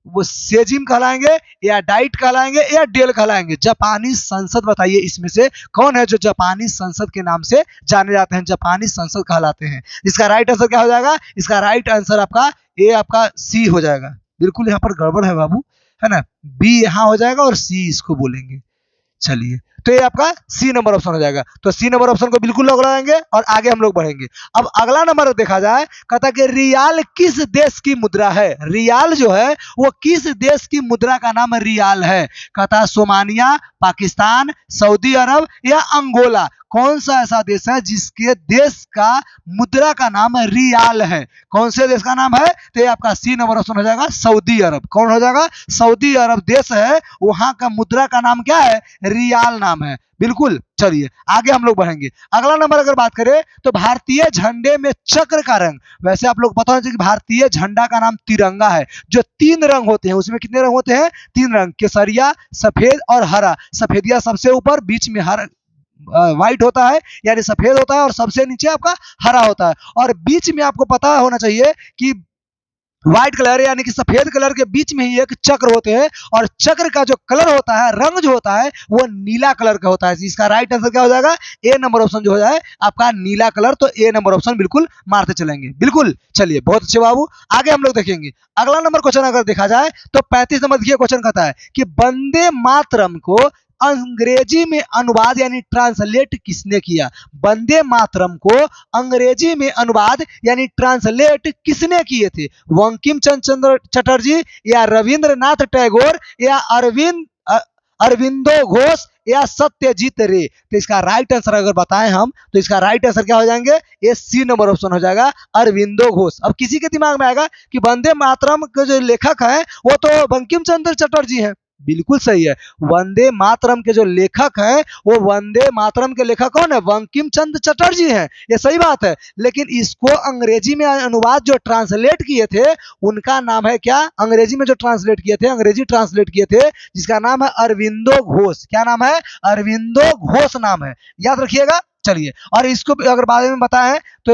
वो सेजिम कहलाएंगे या डाइट कहलाएंगे या डेल कहलाएंगे। जापानी संसद बताइए इसमें से कौन है जो जापानी संसद के नाम से जाने जाते हैं, जापानी संसद कहलाते हैं। इसका राइट आंसर क्या हो जाएगा, इसका राइट आंसर आपका ए, आपका सी हो जाएगा। बिल्कुल यहाँ पर गड़बड़ है बाबू, है ना, बी यहाँ हो जाएगा और सी इसको बोलेंगे। चलिए तो ये आपका सी नंबर ऑप्शन हो जाएगा। तो सी नंबर ऑप्शन को बिल्कुल लॉक लगाएंगे और आगे हम लोग बढ़ेंगे। अब अगला नंबर देखा जाए, कहता कि रियाल किस देश की मुद्रा है। रियाल जो है वो किस देश की मुद्रा का नाम रियाल है। कहता सोमानिया, पाकिस्तान, सऊदी अरब या अंगोला। कौन सा ऐसा देश है जिसके देश का मुद्रा का नाम रियाल है? कौन से देश का नाम है? तो ये आपका सी नंबर ऑप्शन हो जाएगा सऊदी अरब। कौन हो जाएगा? सऊदी अरब देश है, वहां का मुद्रा का नाम क्या है? रियाल नाम है। बिल्कुल। चलिए आगे हम लोग बढ़ेंगे। अगला नंबर अगर बात करें तो भारतीय झंडे में चक्र का रंग, वैसे आप लोग पता होना चाहिए कि भारतीय झंडा का नाम तिरंगा है, जो 3 रंग होते हैं। उसमें कितने रंग होते हैं? 3 रंग, केसरिया, सफेद और हरा। सफेदिया सबसे ऊपर, बीच में हरा व्हाइट होता है यानी सफेद होता है, और सबसे नीचे आपका हरा होता है। और बीच में आपको पता होना चाहिए कि व्हाइट कलर यानी कि सफेद कलर के बीच में ही एक चक्र होते हैं, और चक्र का जो कलर होता है, रंग जो होता है, वो नीला कलर का होता है। इसका राइट आंसर क्या हो जाएगा? ए नंबर ऑप्शन जो हो जाए आपका नीला कलर। तो ए नंबर ऑप्शन बिल्कुल मारते चलेंगे। बिल्कुल। चलिए बहुत अच्छे बाबू, आगे हम लोग देखेंगे। अगला नंबर क्वेश्चन अगर देखा जाए तो 35 नंबर देखिए, क्वेश्चन कहता है कि वंदे मातरम को अंग्रेजी में अनुवाद यानी ट्रांसलेट किसने किया? वंदे मातरम को अंग्रेजी में अनुवाद यानी ट्रांसलेट किसने किए थे? बंकिम चंद्र चटर्जी, या रविंद्रनाथ टैगोर, या अरविंदो घोष, या सत्यजीत रे? तो इसका राइट आंसर अगर बताएं हम तो इसका राइट आंसर क्या हो जाएंगे? ये सी नंबर ऑप्शन हो जाएगा, अरविंदो घोष। अब किसी के दिमाग में आएगा कि वंदे मातरम के जो लेखक है वो तो बंकिम चंद्र चटर्जी हैं। बिल्कुल सही है। वंदे मातरम के जो लेखक हैं वो वंदे मातरम के लेखक कौन है? बंकिम चंद्र चटर्जी हैं। ये सही बात है, लेकिन इसको अंग्रेजी में अनुवाद जो ट्रांसलेट किए थे उनका नाम है क्या? अंग्रेजी में जो ट्रांसलेट किए थे, अंग्रेजी ट्रांसलेट किए थे, जिसका नाम है अरविंदो घोष। क्या नाम है? अरविंदो घोष नाम है, याद रखिएगा। चलिए, और इसको अगर बारे में बताएं तो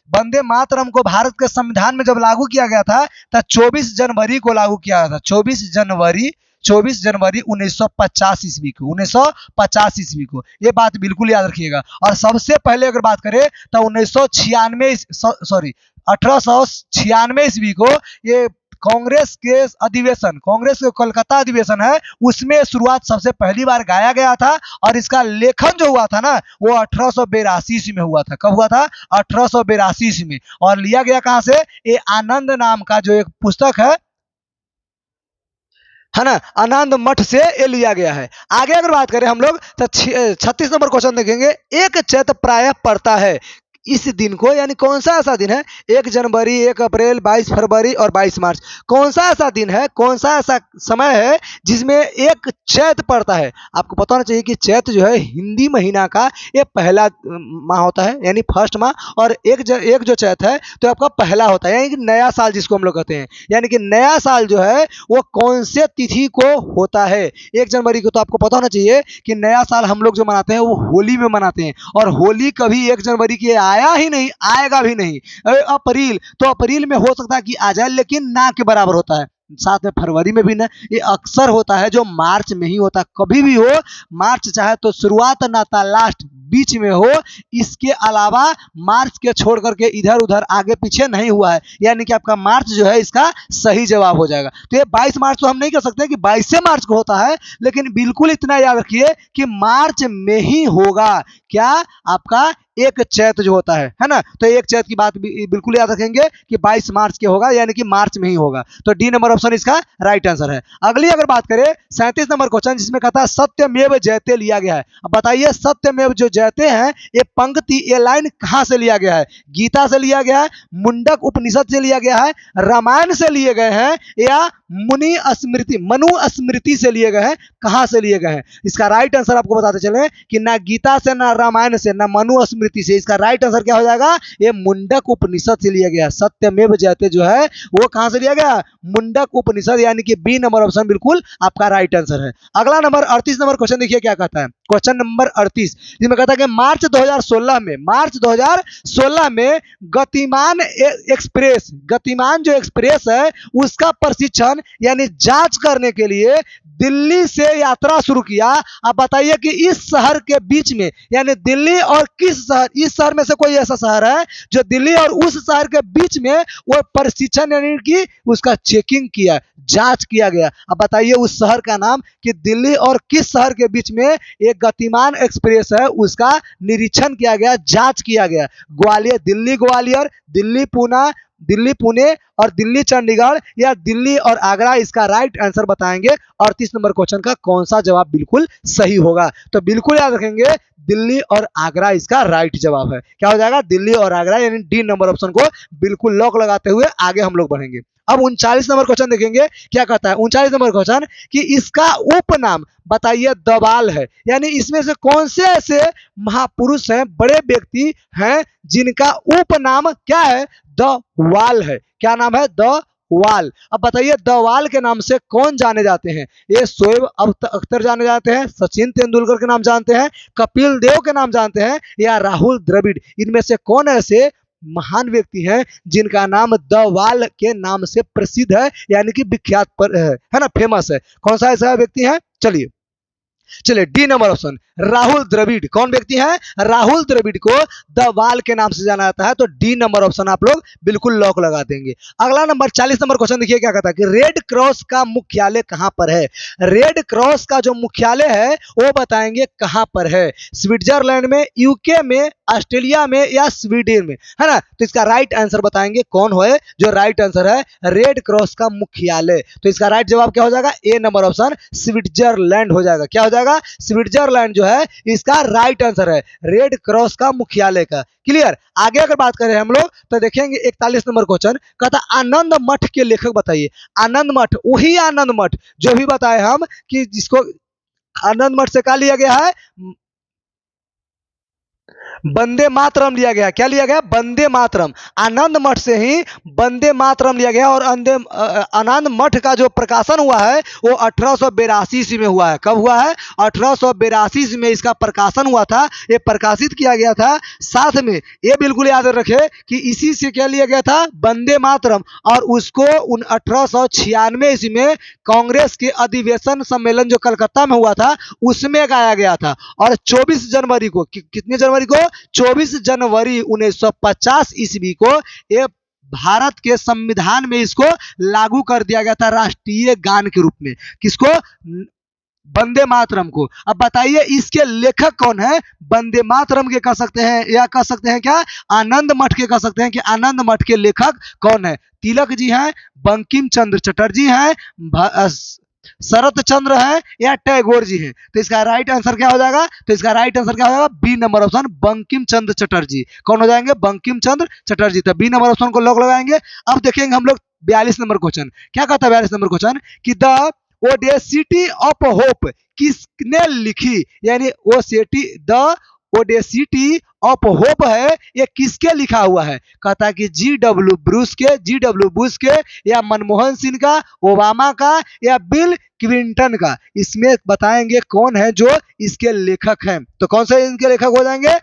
वंदे मातरम को भारत के संविधान में जब लागू किया गया था तब 24 जनवरी को लागू किया गया था। 24 जनवरी 1950 ईस्वी को, 1950 ईस्वी को। ये बात बिल्कुल याद रखिएगा। और सबसे पहले अगर बात करें तो 1896 ईस्वी को ये कांग्रेस के कोलकाता अधिवेशन है, उसमें शुरुआत सबसे पहली बार गाया गया था। और इसका लेखन जो हुआ था ना वो 1882 ईस्वी में हुआ था। कब हुआ था? 1882 ईस्वी में। और लिया गया कहां से? ये आनंद नाम का जो एक पुस्तक है ना, आनंद मठ से ये लिया गया है। आगे अगर बात करें हम लोग तो 36 नंबर क्वेश्चन देखेंगे। एक चैत प्रायः पड़ता है इस दिन को, यानी कौन सा ऐसा दिन है? 1 जनवरी, 1 अप्रैल, 22 फरवरी और 22 मार्च। कौन सा ऐसा दिन है, कौन सा ऐसा समय है जिसमें एक चैत पड़ता है? आपको पता होना चाहिए कि चैत जो है हिंदी महीना का ये पहला माह होता है, यानी फर्स्ट माह। और एक जो चैत है तो आपका पहला होता है, यानी कि नया साल जिसको हम लोग कहते हैं। यानी कि नया साल जो है वो कौन से तिथि को होता है? 1 जनवरी को। तो आपको पता होना चाहिए कि नया साल हम लोग जो मनाते हैं वो होली में मनाते हैं, और होली कभी 1 जनवरी की आया ही नहीं, आएगा भी नहीं। अप्रैल, तो अप्रैल में हो सकता है कि आ जाए, लेकिन ना के बराबर होता है। साथ में फरवरी में भी ना, ये अक्सर होता है जो मार्च में ही होता है। कभी भी हो, मार्च चाहे तो शुरुआत ना था लास्ट बीच में हो, इसके अलावा मार्च के छोड़ करके इधर उधर आगे पीछे नहीं हुआ है, यानी कि आपका मार्च जो है इसका सही जवाब हो जाएगा। तो ये 22 मार्च तो हम नहीं कह सकते कि 22 मार्च को होता है, लेकिन बिल्कुल इतना याद रखिए कि मार्च में ही होगा। क्या? आपका एक चैत जो होता है ना। तो एक चैत की बात बिल्कुल याद रखेंगे कि 22 मार्च के होगा, यानी कि मार्च में ही होगा। तो डी नंबर ऑप्शन इसका राइट आंसर है। अगली अगर बात करें 37 नंबर क्वेश्चन, जिसमें कहता है सत्यमेव जयते लिया गया है। अब बताइए सत्यमेव जो जयते हैं ये पंक्ति, ये लाइन कहां से लिया गया है? गीता से लिया गया है, मुंडक उपनिषद से लिया गया है, रामायण से लिए गए हैं, या मनु स्मृति से लिए गए हैं? कहां से लिए गए हैं? इसका राइट आंसर आपको बताते चले कि ना गीता से, ना रामायण से, ना मनु स्मृति से। इसका राइट आंसर क्या हो जाएगा? ये मुंडक उपनिषद से लिया गया। सत्यमेव जयते जो है वो कहां से लिया गया? मुंडक उपनिषद, यानी कि बी नंबर ऑप्शन बिल्कुल आपका राइट आंसर है। अगला नंबर 38 नंबर क्वेश्चन देखिए क्या कहता है। क्वेश्चन नंबर 38 जिसमें कहता है कि मार्च 2016 में गतिमान जो एक्सप्रेस है उसका प्रशिक्षण यानी जांच करने के लिए दिल्ली से यात्रा शुरू किया। अब बताइए कि इस शहर के बीच में, यानी दिल्ली और किस शहर, इस शहर में से कोई ऐसा शहर है जो दिल्ली और उस शहर के बीच में वो प्रशिक्षण यानी कि उसका चेकिंग किया, जांच किया गया। अब बताइए उस शहर का नाम, कि दिल्ली और किस शहर के बीच में एक गतिमान एक्सप्रेस है उसका निरीक्षण किया गया, जांच किया गया। ग्वालियर, दिल्ली ग्वालियर, दिल्ली पूना, दिल्ली पुणे और दिल्ली चंडीगढ़ या दिल्ली और आगरा इसका राइट आंसर बताएंगे। 38 नंबर क्वेश्चन का कौन सा जवाब बिल्कुल सही होगा? तो बिल्कुल याद रखेंगे, दिल्ली और आगरा इसका राइट जवाब है। क्या हो जाएगा? दिल्ली और आगरा, यानी डी नंबर ऑप्शन को बिल्कुल लॉक लगाते हुए आगे हम लोग बढ़ेंगे। अब 39 नंबर क्वेश्चन देखेंगे क्या कहता है। 39 नंबर क्वेश्चन कि इसका उपनाम बताइए दवाल है, यानी इसमें से कौन से ऐसे महापुरुष हैं, बड़े व्यक्ति हैं जिनका उपनाम क्या है? द वाल है। क्या नाम है? द वाल। अब बताइए द वाल के नाम से कौन जाने जाते हैं? ये शोएब अख्तर जाने जाते हैं, सचिन तेंदुलकर के नाम जानते हैं, कपिल देव के नाम जानते हैं, या राहुल द्रविड़? इनमें से कौन ऐसे महान व्यक्ति हैं जिनका नाम द वाल के नाम से प्रसिद्ध है, यानी कि विख्यात पर है ना, फेमस है? कौन सा ऐसा व्यक्ति है? चलिए D number option Rahul Dravid. कौन व्यक्ति है? राहुल द्रविड़ को द वाल के नाम से जाना जाता है। तो डी नंबर ऑप्शन आप लोग बिल्कुल लॉक लगा देंगे। अगला नंबर 40 नंबर क्वेश्चन देखिए क्या कहता है कि रेड क्रॉस का मुख्यालय कहां पर है? रेड क्रॉस का जो मुख्यालय है वो बताएंगे कहां पर है? स्विट्जरलैंड में, यूके में, ऑस्ट्रेलिया में या स्वीडन में, है ना? तो इसका राइट आंसर बताएंगे कौन है जो राइट आंसर है रेड क्रॉस का मुख्यालय। तो इसका राइट जवाब क्या हो जाएगा? ए नंबर ऑप्शन स्विट्जरलैंड हो जाएगा। क्या हो जाएगा? स्विट्जरलैंड जो है इसका राइट आंसर है रेड क्रॉस का मुख्यालय का। क्लियर? आगे अगर बात करें हम लोग तो देखेंगे 41 नंबर क्वेश्चन कहता आनंद मठ के लेखक बताइए। आनंद मठ, वही आनंद मठ जो भी बताए हम कि जिसको आनंद मठ से क्या लिया गया है? वंदे मातरम लिया गया। क्या लिया गया? वंदे मातरम। आनंद मठ से ही वंदे मातरम लिया गया। और आनंद मठ का जो प्रकाशन हुआ है वो 1882 ईस्वी में हुआ है। कब हुआ है? 1882 ईस्वी में इसका प्रकाशन हुआ था। ये प्रकाशित किया गया था। साथ में ये बिल्कुल याद रखे कि इसी से क्या लिया गया था? वंदे मातरम। और उसको 1896 ईस्वी में कांग्रेस के अधिवेशन सम्मेलन जो कलकत्ता में हुआ था उसमें गाया गया था। और 24 जनवरी को, कितने जनवरी को? 24 जनवरी 1950 ईस्वी को ये भारत के संविधान में इसको लागू कर दिया गया था राष्ट्रीय गान के रूप में। किसको? वंदे मातरम को। अब बताइए इसके लेखक कौन है? वंदे मातरम के कह सकते हैं या कह सकते हैं क्या? आनंद मठ के कह सकते हैं कि आनंद मठ के लेखक कौन है? तिलक जी हैं, बंकिम चंद्र चटर्जी हैं, शरत चंद्र है या टैगोर जी हैं? तो इसका राइट आंसर क्या हो जाएगा? तो इसका राइट आंसर क्या हो जाएगा? B number option Bankim Chandra Chatterjee. कौन हो जाएंगे? बंकिम चंद्र चटर्जी। तो बी नंबर ऑप्शन को लॉक लगाएंगे। अब देखेंगे हम लोग 42 नंबर क्वेश्चन क्या कहता है। 42 नंबर क्वेश्चन कि द ओडेसिटी ऑफ होप किसने लिखी? यानी Audacity, the Audacity of hope है ये किसके लिखा हुआ है? कहता है कि जी.डब्ल्यू. बुश के या मनमोहन सिंह का, ओबामा का या बिल क्लिंटन का? इसमें बताएंगे कौन है जो इसके लेखक हैं। तो कौन से इनके लेखक हो जाएंगे?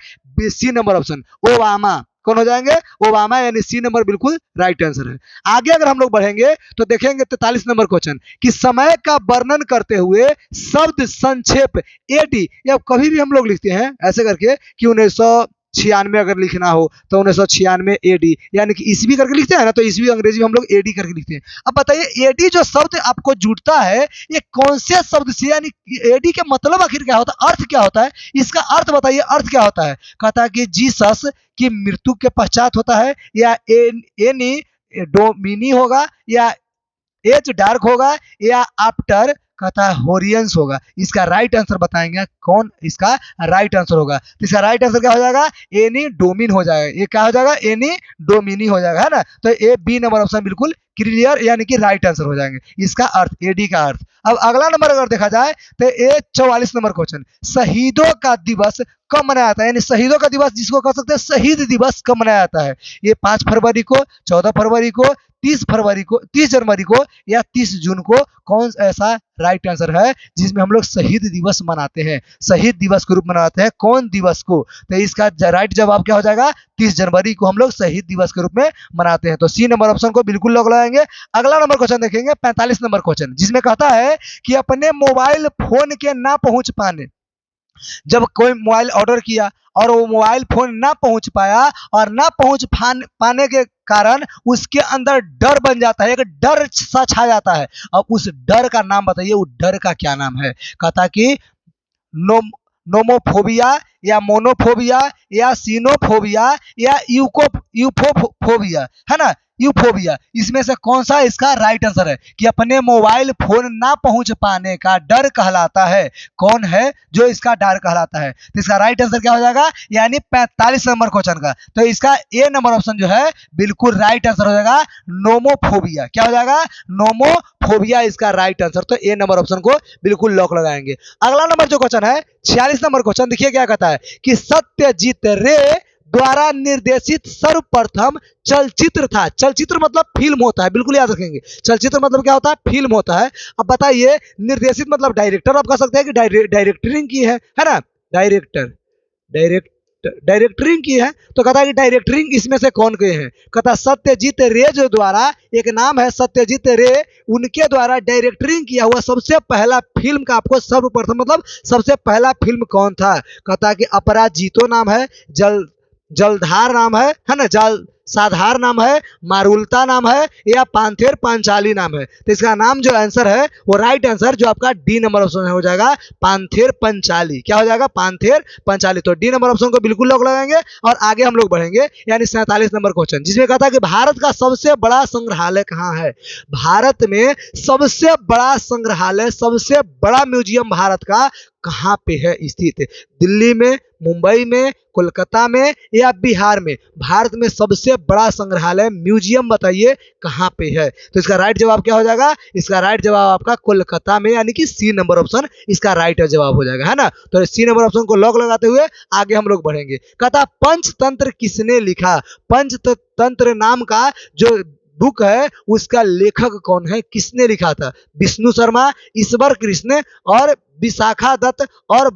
C number option Obama. कौन हो जाएंगे? ओबामा, यानी सी नंबर बिल्कुल राइट आंसर है। आगे अगर हम लोग बढ़ेंगे तो देखेंगे 43 नंबर क्वेश्चन कि समय का वर्णन करते हुए शब्द संक्षेप एडी, या कभी भी हम लोग लिखते हैं ऐसे करके कि 1996 अगर लिखना हो तो 1996 एडी, यानी कि ईस्वी करके लिखते हैं ना, तो ईस्वी अंग्रेजी में हम लोग एडी करके लिखते हैं। अब बताइए एडी जो शब्द आपको जुड़ता है ये कौन से शब्द से, यानी एडी के मतलब आखिर क्या होता है? अर्थ क्या होता है? इसका अर्थ बताइए, अर्थ क्या होता है? कहता है कि जीसस की मृत्यु के पश्चात होता है, या एनी डोमिनी होगा, या एज डार्क होगा, या आफ्टर कहता है होरियंस होगा। इसका राइट आंसर बताएंगे कौन इसका राइट आंसर होगा। तो इसका राइट आंसर क्या हो जाएगा? एनी डोमिन हो जाएगा। ये क्या हो जाएगा? एनी डोमिनी हो जाएगा, है ना? तो ए बी नंबर ऑप्शन बिल्कुल क्लियर, यानी कि राइट आंसर हो जाएंगे इसका अर्थ, एडी का अर्थ। अब अगला नंबर अगर देखा जाए तो ए 44 नंबर क्वेश्चन शहीदों का दिवस कब मनाया जाता है? यानी शहीदों का दिवस जिसको कह सकते हैं शहीद दिवस कब मनाया जाता है? ये 5 फरवरी को, 14 फरवरी को, 30 फरवरी को, 30 जनवरी को या 30 जून को? कौन ऐसा राइट आंसर है जिसमें हम लोग शहीद दिवस मनाते हैं, शहीद दिवस के रूप में मनाते हैं? कौन दिवस को? तो इसका राइट जवाब क्या हो जाएगा? 30 जनवरी को हम लोग शहीद दिवस के रूप में मनाते हैं। तो सी नंबर ऑप्शन को बिल्कुल लॉक लगाएंगे। अगला नंबर क्वेश्चन देखेंगे 45 नंबर क्वेश्चन, जिसमें कहता है कि अपने मोबाइल फोन के ना पहुंच पाने, जब कोई मोबाइल ऑर्डर किया और वो मोबाइल फोन ना पहुंच पाया और ना पहुंच पाने के कारण उसके अंदर डर बन जाता है, एक डर सा छा जाता है। अब उस डर का नाम बताइए, उस डर का क्या नाम है? कहता कि नोमोफोबिया या मोनोफोबिया या सीनोफोबिया या यूफोफोबिया, है ना? यूफोबिया, इसमें से कौन सा इसका राइट आंसर है कि अपने मोबाइल फोन ना पहुंच पाने का डर कहलाता है? कौन है जो इसका डर कहलाता है? तो इसका राइट आंसर क्या हो जाएगा, यानी 45 नंबर क्वेश्चन का। तो इसका ए नंबर ऑप्शन जो है बिल्कुल राइट आंसर हो जाएगा नोमोफोबिया। क्या हो जाएगा, नोमोफोबिया इसका राइट आंसर। तो ए नंबर ऑप्शन को बिल्कुल लॉक लगाएंगे। अगला नंबर जो क्वेश्चन है 46 नंबर क्वेश्चन, देखिए क्या कहता है कि सत्यजीत रे द्वारा निर्देशित सर्वप्रथम चलचित्र था। चलचित्र मतलब फिल्म होता है, बिल्कुल याद रखेंगे। चलचित्र मतलब क्या होता है, फिल्म होता है। अब बताइए निर्देशित मतलब डायरेक्टर, आप कह सकते हैं कि डायरेक्टरिंग की है ना, डायरेक्टरिंग की है। तो कहता है कि डायरेक्टरिंग इसमें से कौन के हैं? कहता सत्यजीत रे जो द्वारा, एक नाम है सत्यजीत रे, उनके द्वारा डायरेक्टरिंग किया हुआ सबसे पहला फिल्म का आपको सर्वप्रथम मतलब सबसे पहला फिल्म कौन था? कहता है कि अपराजितो नाम है, जलधार नाम है ना, साधार नाम है, मारुलता नाम है, या पांथेर पांचाली नाम है। तो इसका नाम जो आंसर है वो राइट आंसर जो आपका डी नंबर ऑप्शन हो जाएगा, पांथेर पंचाली। क्या हो जाएगा, पांथेर पंचाली। तो डी नंबर ऑप्शन को बिल्कुल लॉक लगाएंगे और आगे हम लोग बढ़ेंगे, यानी 47 नंबर क्वेश्चन, जिसमें कहा था कि भारत का सबसे बड़ा संग्रहालय कहाँ है? भारत में सबसे बड़ा संग्रहालय, सबसे बड़ा म्यूजियम भारत का कहाँ पे है स्थित? दिल्ली में, मुंबई में, कोलकाता में, या बिहार में? भारत में सबसे बड़ा संग्रहालय म्यूजियम बताइए कहाँ पे है? तो इसका राइट जवाब क्या हो जाएगा? इसका राइट जवाब आपका कोलकाता में, यानी कि सी नंबर ऑप्शन इसका राइट जवाब हो जाएगा, है ना। तो सी नंबर ऑप्शन को लॉक लगाते हुए आगे हम लोग बढ़ेंगे। कहता पंचतंत्र किसने लिखा? पंचतंत्र नाम का जो बुक है उसका लेखक कौन है, किसने लिखा था? विष्णु शर्मा, ईश्वर कृष्ण और विशाखा दत्त और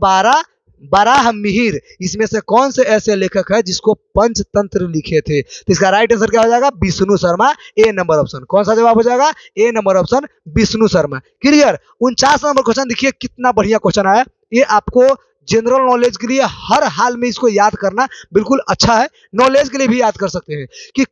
बाराह मिहिर, इसमें से कौन से ऐसे लेखक है जिसको पंचतंत्र लिखे थे? तो इसका राइट आंसर क्या हो जाएगा, Vishnu Sharma, A number option. कौन सा जवाब हो जाएगा, A number option Vishnu Sharma. Clear. 49 number question देखिए कितना बढ़िया क्वेश्चन आया। ये आपको जनरल नॉलेज के लिए हर हाल में इसको याद करना बिल्कुल अच्छा है, नॉलेज के लिए भी याद कर सकते हैं कि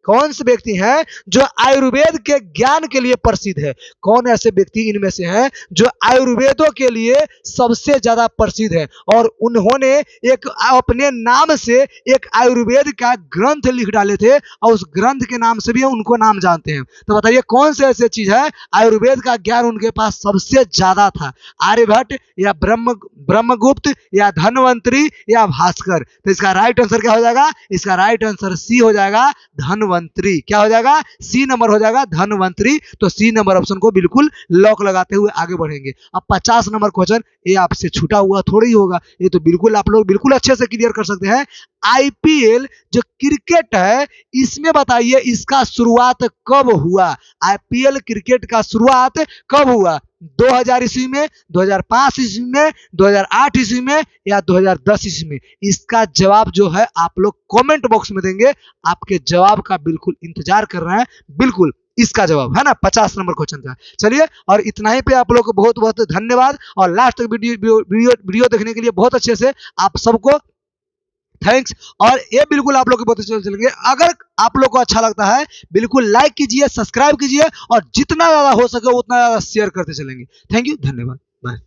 कौन से व्यक्ति हैं जो आयुर्वेद के ज्ञान के लिए प्रसिद्ध है? कौन ऐसे व्यक्ति इनमें से हैं जो आयुर्वेदों के लिए सबसे ज्यादा प्रसिद्ध है और उन्होंने एक अपने नाम से एक आयुर्वेद का ग्रंथ लिख डाले थे और उस ग्रंथ के नाम से भी उनको नाम जानते हैं? तो बताइए कौन से ऐसे चीज है आयुर्वेद का ज्ञान उनके पास सबसे ज्यादा था? आर्यभट्ट, या ब्रह्मगुप्त, या धन्वंतरी, या भास्कर? तो इसका राइट आंसर क्या हो जाएगा? इसका राइट आंसर सी हो जाएगा, धन्वंतरी। क्या हो जाएगा, सी नंबर हो जाएगा, धन्वंतरी। तो सी नंबर ऑप्शन को बिल्कुल लॉक लगाते हुए आगे बढ़ेंगे। अब 50 नंबर क्वेश्चन, ये आपसे छूटा हुआ थोड़ी होगा, ये तो बिल्कुल आप लोग बिल्कुल अच्छे से क्लियर कर सकते हैं। आईपीएल जो क्रिकेट है इसमें बताइए इसका शुरुआत कब हुआ? आईपीएल क्रिकेट का शुरुआत कब हुआ? 2000 ईस्वी में, 2005 ईस्वी में, 2008 ईस्वी में, या 2010 ईस्वी में? इसका जवाब जो है आप लोग कमेंट बॉक्स में देंगे, आपके जवाब का बिल्कुल इंतजार कर रहे हैं, बिल्कुल इसका जवाब है ना 50 नंबर क्वेश्चन का। चलिए, और इतना ही पे आप लोग को बहुत बहुत धन्यवाद और लास्ट तक वीडियो देखने के लिए बहुत अच्छे से आप सबको थैंक्स। और ये बिल्कुल आप लोग को बहुत अच्छे चलेंगे। अगर आप लोग को अच्छा लगता है बिल्कुल लाइक कीजिए, सब्सक्राइब कीजिए और जितना ज्यादा हो सके उतना ज्यादा शेयर करते चलेंगे। थैंक यू, धन्यवाद, बाय।